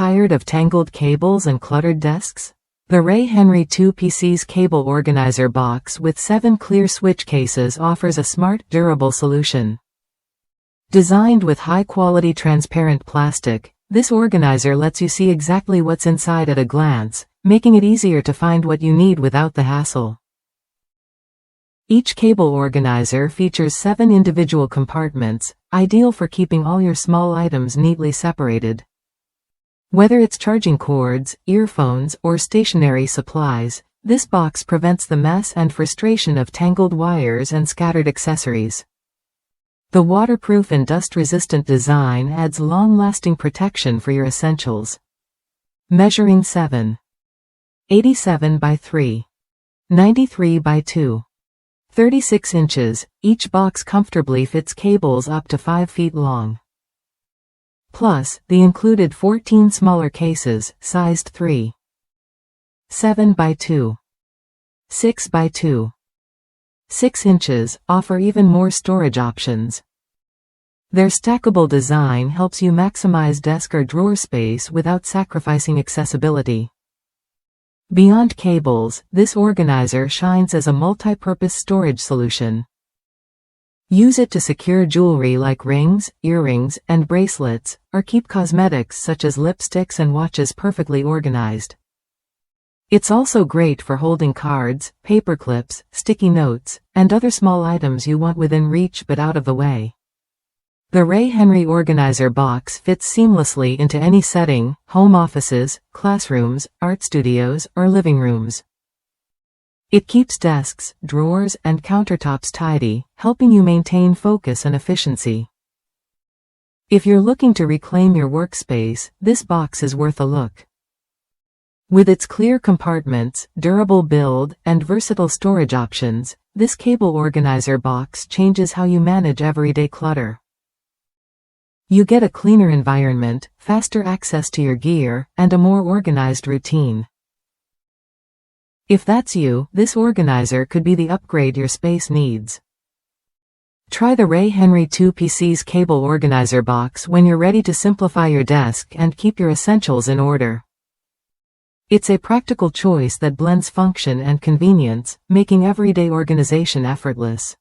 Tired of tangled cables and cluttered desks? The RayHenry 2 PCS Cable Organizer Box with 7 clear switch cases offers a smart, durable solution. Designed with high-quality transparent plastic, this organizer lets you see exactly what's inside at a glance, making it easier to find what you need without the hassle. Each cable organizer features 7 individual compartments, ideal for keeping all your small items neatly separated. Whether it's charging cords, earphones, or stationery supplies, this box prevents the mess and frustration of tangled wires and scattered accessories. The waterproof and dust-resistant design adds long-lasting protection for your essentials. Measuring 7.87 by 3.93 by 2.36 inches, each box comfortably fits cables up to 5 feet long. Plus, the included 14 smaller cases, sized 3.7 by 2.6 by 2.6 inches, offer even more storage options. Their stackable design helps you maximize desk or drawer space without sacrificing accessibility. Beyond cables, this organizer shines as a multi-purpose storage solution. Use it to secure jewelry like rings, earrings, and bracelets, or keep cosmetics such as lipsticks and watches perfectly organized. It's also great for holding cards, paper clips, sticky notes, and other small items you want within reach but out of the way. The RayHenry Organizer Box fits seamlessly into any setting: home offices, classrooms, art studios, or living rooms. It keeps desks, drawers, and countertops tidy, helping you maintain focus and efficiency. If you're looking to reclaim your workspace, this box is worth a look. With its clear compartments, durable build, and versatile storage options, this cable organizer box changes how you manage everyday clutter. You get a cleaner environment, faster access to your gear, and a more organized routine. If that's you, this organizer could be the upgrade your space needs. Try the RayHenry 2 PCS Cable Organizer Box when you're ready to simplify your desk and keep your essentials in order. It's a practical choice that blends function and convenience, making everyday organization effortless.